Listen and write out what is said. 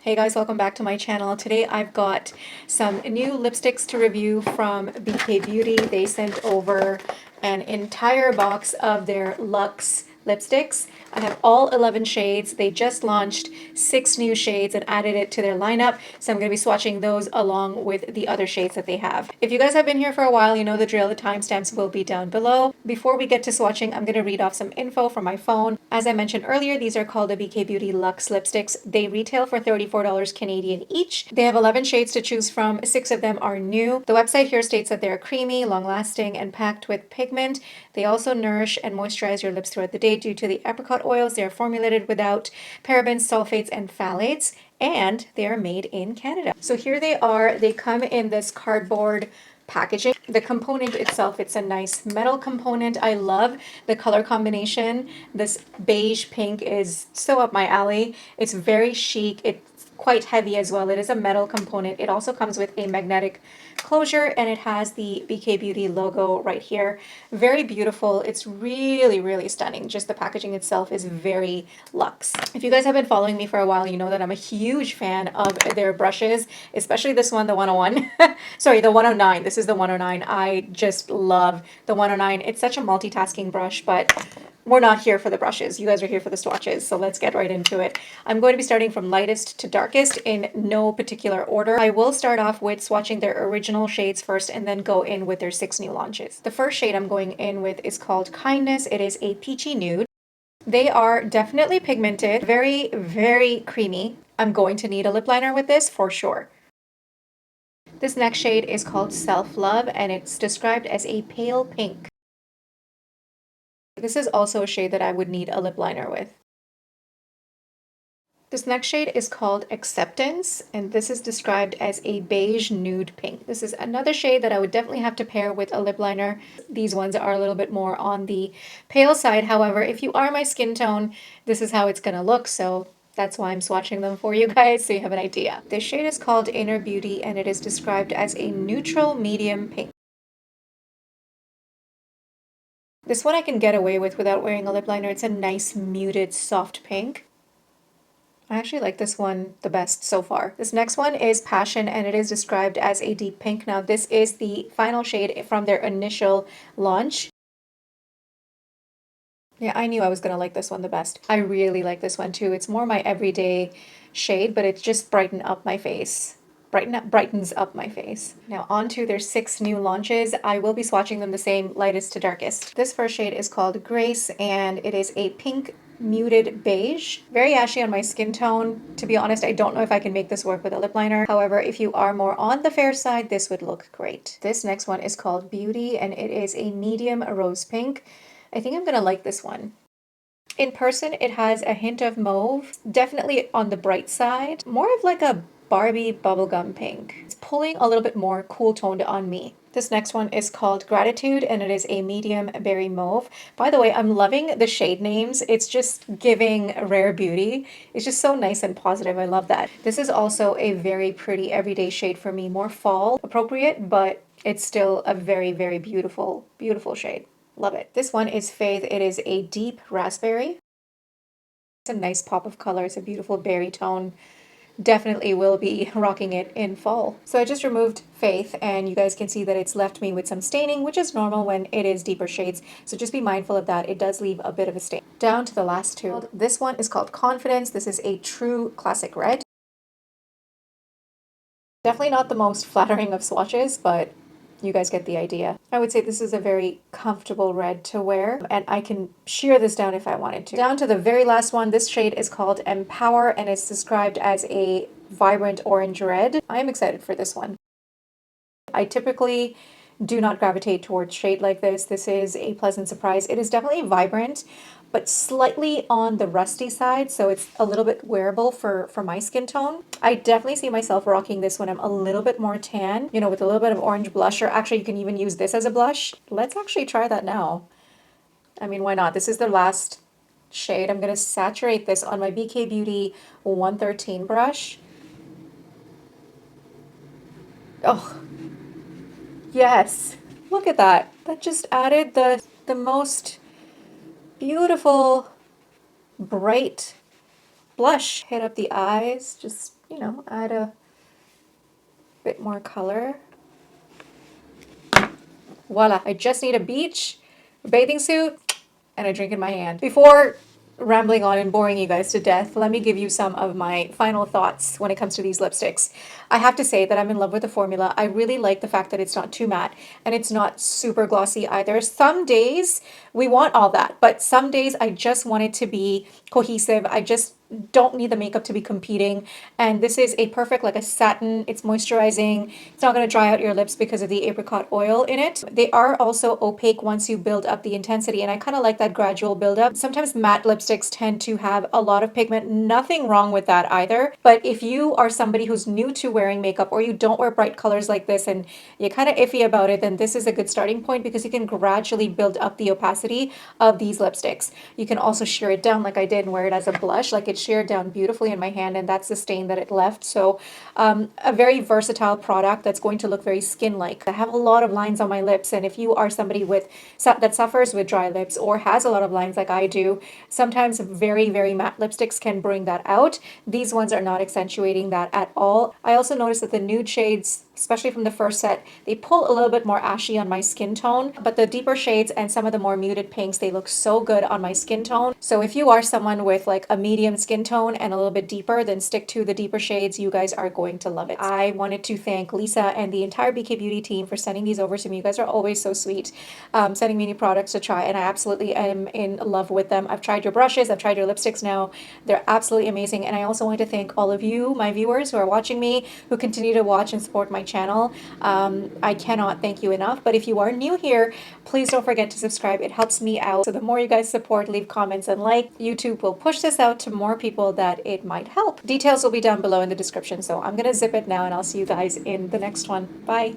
Hey guys, welcome back to my channel. Today I've got some new lipsticks to review from BK Beauty. They sent over an entire box of their Luxe lipsticks. I have all 11 shades. They just launched 6 new shades and added it to their lineup. So I'm going to be swatching those along with the other shades that they have. If you guys have been here for a while, you know the drill. The timestamps will be down below. Before we get to swatching, I'm going to read off some info from my phone. As I mentioned earlier, these are called the BK Beauty Luxe Lipsticks. They retail for $34 Canadian each. They have 11 shades to choose from. 6 of them are new. The website here states that they're creamy, long-lasting, and packed with pigment. They also nourish and moisturize your lips throughout the day due to the apricot oils. They are formulated without parabens, sulfates, and phthalates, and they are made in Canada. So here they are. They come in this cardboard packaging. The component itself, it's a nice metal component. I love the color combination. This beige pink is so up my alley. It's very chic. It's quite heavy as well. It is a metal component. It also comes with a magnetic closure and it has the BK Beauty logo right here. Very beautiful. It's really, really stunning. Just the packaging itself is very luxe. If you guys have been following me for a while, you know that I'm a huge fan of their brushes, especially this one, the 101. Sorry, the 109. This is the 109. I just love the 109. It's such a multitasking brush, but we're not here for the brushes. You guys are here for the swatches, so let's get right into it. I'm going to be starting from lightest to darkest in no particular order. I will start off with swatching their original shades first and then go in with their 6 new launches. The first shade I'm going in with is called Kindness. It is a peachy nude. They are definitely pigmented, very, very creamy. I'm going to need a lip liner with this for sure. This next shade is called Self Love and it's described as a pale pink. This is also a shade that I would need a lip liner with. This next shade is called Acceptance, and this is described as a beige nude pink. This is another shade that I would definitely have to pair with a lip liner. These ones are a little bit more on the pale side. However, if you are my skin tone, this is how it's gonna look, so that's why I'm swatching them for you guys, so you have an idea. This shade is called Inner Beauty, and it is described as a neutral medium pink. This one I can get away with without wearing a lip liner. It's a nice muted soft pink. I actually like this one the best so far. This next one is Passion and it is described as a deep pink. Now this is the final shade from their initial launch. Yeah, I knew I was going to like this one the best. I really like this one too. It's more my everyday shade, but it just brightens up my face. Now on to their 6 new launches. I will be swatching them the same lightest to darkest. This first shade is called Grace and it is a pink muted beige. Very ashy on my skin tone. To be honest, I don't know if I can make this work with a lip liner. However, if you are more on the fair side, this would look great. This next one is called Beauty and it is a medium rose pink. I think I'm gonna like this one. In person, it has a hint of mauve, definitely on the bright side, more of like a Barbie bubblegum pink. It's pulling a little bit more cool toned on me. This next one is called Gratitude and it is a medium berry mauve. By the way, I'm loving the shade names. It's just giving rare beauty. It's just so nice and positive. I love that. This is also a very pretty everyday shade for me, more fall appropriate, but it's still a very, very beautiful, beautiful shade. Love it. This one is Faith. It is a deep raspberry. It's a nice pop of color. It's a beautiful berry tone. Definitely will be rocking it in fall. So I just removed Faith and you guys can see that it's left me with some staining, which is normal when it is deeper shades. So just be mindful of that. It does leave a bit of a stain. Down to the last 2. This one is called Confidence. This is a true classic red. Definitely not the most flattering of swatches, but you guys get the idea. I would say this is a very comfortable red to wear, and I can sheer this down if I wanted to. Down to the very last one, this shade is called Empower, and it's described as a vibrant orange red. I am excited for this one. I typically do not gravitate towards shade like this. This is a pleasant surprise. It is definitely vibrant, but slightly on the rusty side, so it's a little bit wearable for my skin tone. I definitely see myself rocking this when I'm a little bit more tan, you know, with a little bit of orange blush, or actually you can even use this as a blush. Let's actually try that now. I mean, why not? This is the last shade. I'm going to saturate this on my BK Beauty 113 brush. Oh, yes. Look at that. That just added the most beautiful bright blush. Hit up the eyes, just you know, add a bit more color. Voila, I just need a beach, a bathing suit, and a drink in my hand. Before rambling on and boring you guys to death, let me give you some of my final thoughts when it comes to these lipsticks. I have to say that I'm in love with the formula. I really like the fact that it's not too matte and it's not super glossy either. Some days we want all that, but some days I just want it to be cohesive. I just don't need the makeup to be competing. And this is a perfect, like a satin. It's moisturizing. It's not going to dry out your lips because of the apricot oil in it. They are also opaque once you build up the intensity. And I kind of like that gradual buildup. Sometimes matte lipsticks tend to have a lot of pigment. Nothing wrong with that either. But if you are somebody who's new to wearing makeup or you don't wear bright colors like this and you're kind of iffy about it, then this is a good starting point because you can gradually build up the opacity of these lipsticks. You can also sheer it down like I did and wear it as a blush. Like it sheared down beautifully in my hand, and that's the stain that it left. So a very versatile product that's going to look very skin-like. I have a lot of lines on my lips, and if you are somebody that suffers with dry lips or has a lot of lines like I do, sometimes very, very matte lipsticks can bring that out. These ones are not accentuating that at all. I also noticed that the nude shades, especially from the first set, they pull a little bit more ashy on my skin tone, but the deeper shades and some of the more muted pinks, they look so good on my skin tone. So if you are someone with like a medium skin tone and a little bit deeper, then stick to the deeper shades. You guys are going to love it. I wanted to thank Lisa and the entire BK Beauty team for sending these over to me. You guys are always so sweet, sending me new products to try, and I absolutely am in love with them. I've tried your brushes, I've tried your lipsticks now. They're absolutely amazing, and I also want to thank all of you, my viewers who are watching me, who continue to watch and support my channel. I cannot thank you enough, but if you are new here, please don't forget to subscribe. It helps me out. So the more you guys support, leave comments and like, YouTube will push this out to more people that it might help. Details will be down below in the description. So I'm going to zip it now and I'll see you guys in the next one. Bye.